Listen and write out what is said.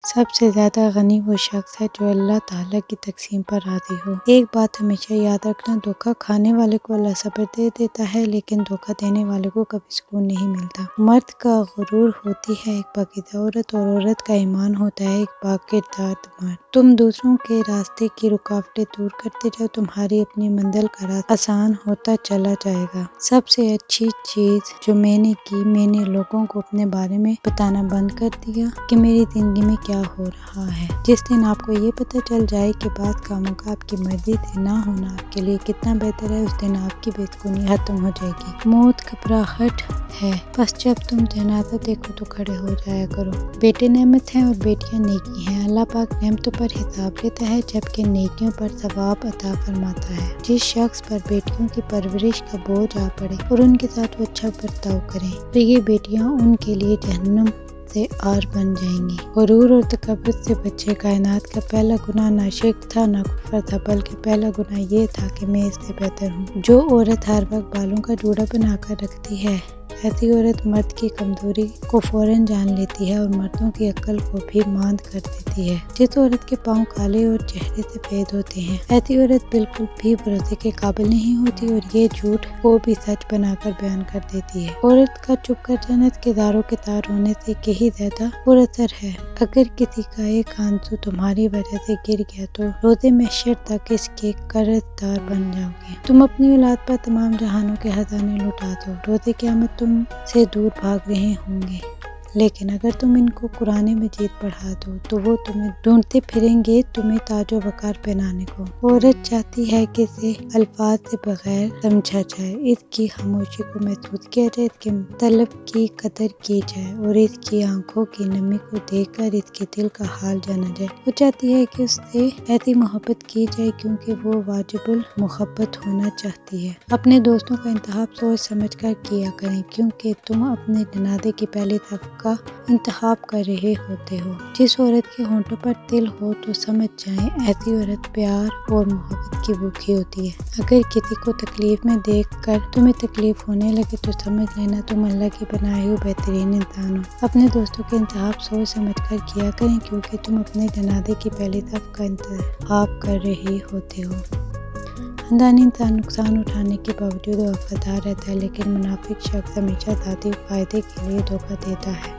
سب سے زیادہ غنی وہ شخص ہے جو اللہ تعالیٰ کی تقسیم پر راضی ہو۔ ایک بات ہمیشہ یاد رکھنا، دھوکہ کھانے والے کو اللہ صبر دے دیتا ہے، لیکن دھوکہ دینے والے کو کبھی سکون نہیں ملتا۔ مرد کا غرور ہوتی ہے ایک پاکیزہ عورت، اور عورت کا ایمان ہوتا ہے ایک باکردار مرد۔ تم دوسروں کے راستے کی رکاوٹیں دور کرتے جاؤ، تمہاری اپنی منزل کا راستہ آسان ہوتا چلا جائے گا۔ سب سے اچھی چیز جو میں نے کی، میں نے لوگوں کو اپنے بارے میں بتانا بند کر دیا کہ میری زندگی میں کیا ہو رہا ہے۔ جس دن آپ کو یہ پتہ چل جائے کہ بعض کاموں کا آپ کی مرضی سے نہ ہونا آپ کے لیے کتنا بہتر ہے، اس دن آپ کی بے سکونی ختم ہو جائے گی۔ موت گھبراہٹ ہے، بس جب تم جنازہ دیکھو تو کھڑے ہو جایا کرو۔ بیٹے نعمت ہیں اور بیٹیاں نیکی ہیں۔ اللہ پاک نعمتوں پر حساب لیتا ہے جبکہ نیکیوں پر ثواب عطا فرماتا ہے۔ جس شخص پر بیٹیوں کی پرورش کا بوجھ آ پڑے اور ان کے ساتھ وہ اچھا برتاؤ کریں تو یہ بیٹیاں ان کے لیے جہنم سے آر بن جائیں گی۔ غرور اور تکبر سے بچے۔ کائنات کا پہلا گناہ نہ شرک تھا نہ کفر تھا، بلکہ پہلا گناہ یہ تھا کہ میں اس سے بہتر ہوں۔ جو عورت ہر وقت بالوں کا جوڑا بنا کر رکھتی ہے، ایسی عورت مرد کی کمزوری کو فوراً جان لیتی ہے اور مردوں کی عقل کو بھی ماند کر دیتی ہے۔ جس عورت کے پاؤں کالے اور چہرے سفید ہوتے ہیں، ایسی عورت بالکل بھی بھروسے کے قابل نہیں ہوتی اور یہ جھوٹ کو بھی سچ بنا کر بیان کر دیتی ہے۔ عورت کا چپ کر جانا اس کے زاروں کے تار ہونے سے کہیں زیادہ پر اثر ہے۔ اگر کسی کا ایک آنسو تمہاری وجہ سے گر گیا تو روز محشر تک اس کے قرض دار بن جاؤ گے۔ تم اپنی اولاد پر تمام جہانوں کے خزانے لٹا دو، روز قیامت تم سے دور بھاگ رہے ہوں گے، لیکن اگر تم ان کو قرآن مجید پڑھا دو تو وہ تمہیں ڈھونڈتے پھریں گے تمہیں تاج و وقار پہنانے کو۔ عورت چاہتی ہے کہ اسے الفاظ سے بغیر سمجھا جائے، اس کی خاموشی کو محسوس کیا جائے، اس کے طلب کی قدر کی جائے اور اس کی آنکھوں کی نمی کو دیکھ کر اس کے دل کا حال جانا جائے۔ وہ چاہتی ہے کہ اس سے ایسی محبت کی جائے کیونکہ وہ واجب المحبت ہونا چاہتی ہے۔ اپنے دوستوں کا انتخاب سوچ سمجھ کر کیا کریں کیونکہ تم اپنے جنازے کی پہلی صف کا انتخاب کر رہے ہوتے ہو۔ جس عورت کے ہونٹوں پر تل ہو تو سمجھ جائیں ایسی عورت پیار اور محبت کی بھوکی ہوتی ہے۔ اگر کسی کو تکلیف میں دیکھ کر تمہیں تکلیف ہونے لگے تو سمجھ لینا تم اللہ کی بنائے ہوئے بہترین انسان ہو۔ اپنے دوستوں کے انتخاب سوچ سمجھ کر کیا کریں کیونکہ تم اپنے جنازے کی پہلی صف کا انتخاب کر رہے ہوتے ہو۔ خاندانی انسان نقصان اٹھانے کے باوجود وفادار رہتا ہے، لیکن منافق شخص ہمیشہ ذاتی فائدے کے لیے دھوکہ دیتا ہے۔